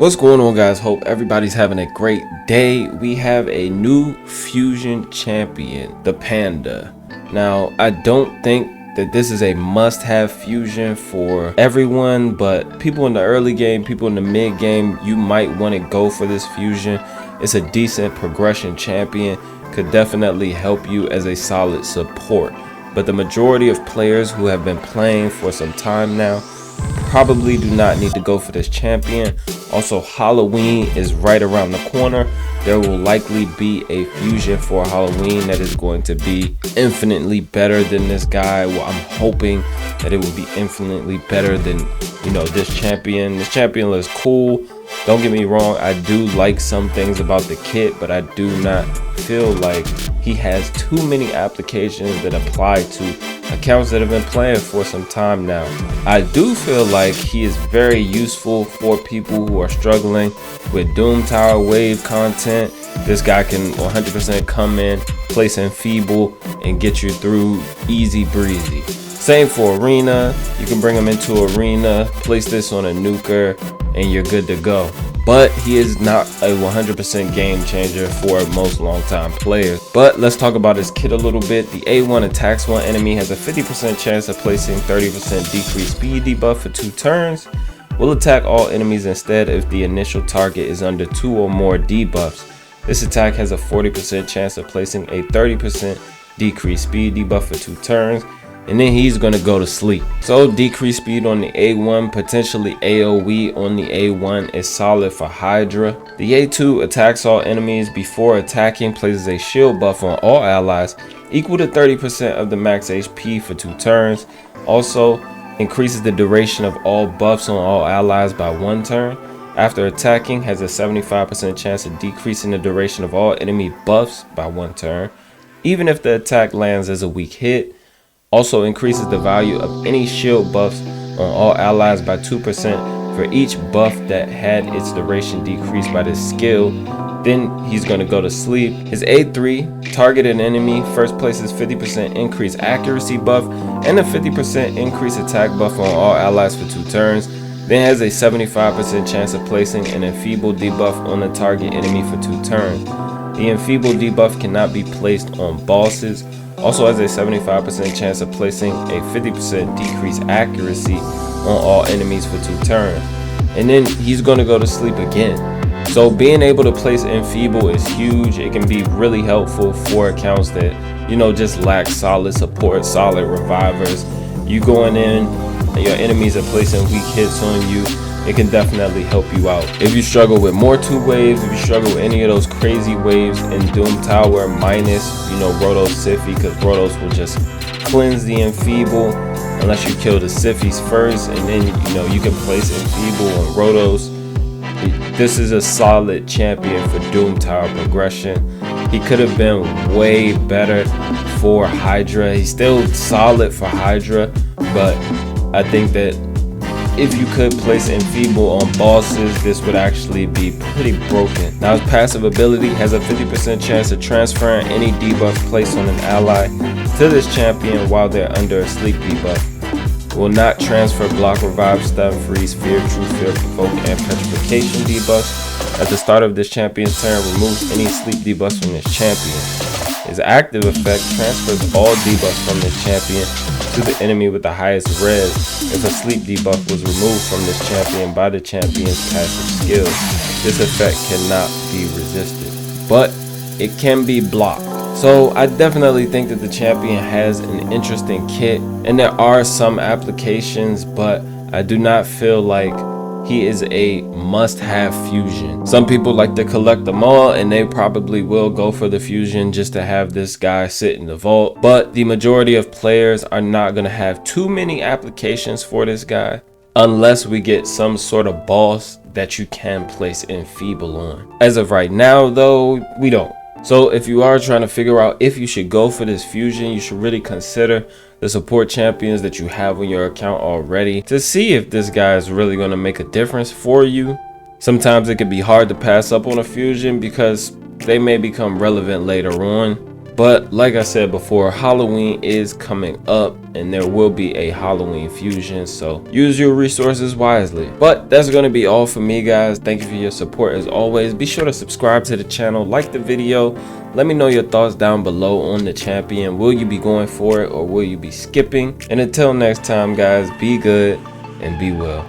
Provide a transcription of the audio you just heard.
What's going on, guys? Hope everybody's having a great day. We have a new fusion champion, the Panda. Now, I don't think that this is a must-have fusion for everyone, but people in the early game, people in the mid game, you might want to go for this fusion. It's a decent progression champion, could definitely help you as a solid support. But the majority of players who have been playing for some time now probably do not need to go for this champion. Also, Halloween is right around the corner. There will likely be a fusion for Halloween that is going to be infinitely better than this guy. Well, I'm hoping that it will be infinitely better than, this champion. This champion looks cool. Don't get me wrong, I do like some things about the kit, but I do not feel like he has too many applications that apply to accounts that have been playing for some time now. I do feel like he is very useful for people who are struggling with Doom Tower wave content. This guy can 100% come in, place Enfeeble, and get you through easy breezy. Same for Arena. You can bring him into Arena, place this on a nuker, and you're good to go. But he is not a 100% game changer for most long-time players. But let's talk about his kit a little bit. The A1 attacks one enemy, has a 50% chance of placing 30% decreased speed debuff for 2 turns. Will attack all enemies instead if the initial target is under 2 or more debuffs. This attack has a 40% chance of placing a 30% decreased speed debuff for 2 turns. And then he's going to go to sleep. So decreased speed on the A1, potentially AoE on the A1 is solid for Hydra. The A2 attacks all enemies before attacking, places a shield buff on all allies equal to 30% of the max HP for 2 turns. Also increases the duration of all buffs on all allies by 1 turn. After attacking, has a 75% chance of decreasing the duration of all enemy buffs by 1 turn, even if the attack lands as a weak hit. Also increases the value of any shield buffs on all allies by 2% for each buff that had its duration decreased by this skill. Then he's going to go to sleep. His A3, target an enemy, first places 50% increased accuracy buff and a 50% increased attack buff on all allies for 2 turns. Then has a 75% chance of placing an Enfeeble debuff on the target enemy for 2 turns. The Enfeeble debuff cannot be placed on bosses. Also has a 75% chance of placing a 50% decreased accuracy on all enemies for 2 turns. And then he's going to go to sleep again. So being able to place Enfeeble is huge. It can be really helpful for accounts that, just lack solid support, solid revivers. You going in and your enemies are placing weak hits on you, it can definitely help you out. If you struggle with more 2 waves, if you struggle with any of those crazy waves in Doom Tower minus, Rotos Siffy, because Rotos will just cleanse the Enfeeble unless you kill the Siffies first, and then, you can place Enfeeble on Rotos. This is a solid champion for Doom Tower progression. He could have been way better for Hydra. He's still solid for Hydra, but I think that if you could place Enfeeble on bosses, this would actually be pretty broken. Now his passive ability has a 50% chance of transferring any debuff placed on an ally to this champion while they're under a sleep debuff. Will not transfer block, revive, stun, freeze, fear, true fear, provoke, and petrification debuffs. At the start of this champion's turn, removes any sleep debuffs from this champion. His active effect transfers all debuffs from this champion to the enemy with the highest res if a sleep debuff was removed from this champion by the champion's passive skill. This effect cannot be resisted, but it can be blocked. So I definitely think that the champion has an interesting kit, and there are some applications, but I do not feel like he is a must-have fusion. Some people like to collect them all, and they probably will go for the fusion just to have this guy sit in the vault. But the majority of players are not going to have too many applications for this guy unless we get some sort of boss that you can place Enfeeble on. As of right now, though, we don't. So if you are trying to figure out if you should go for this fusion, you should really consider the support champions that you have on your account already to see if this guy is really going to make a difference for you. Sometimes it can be hard to pass up on a fusion because they may become relevant later on. But like I said before, Halloween is coming up and there will be a Halloween fusion, so use your resources wisely. But that's going to be all for me, guys. Thank you for your support as always. Be sure to subscribe to the channel, like the video. Let me know your thoughts down below on the champion. Will you be going for it or will you be skipping? And until next time, guys, be good and be well.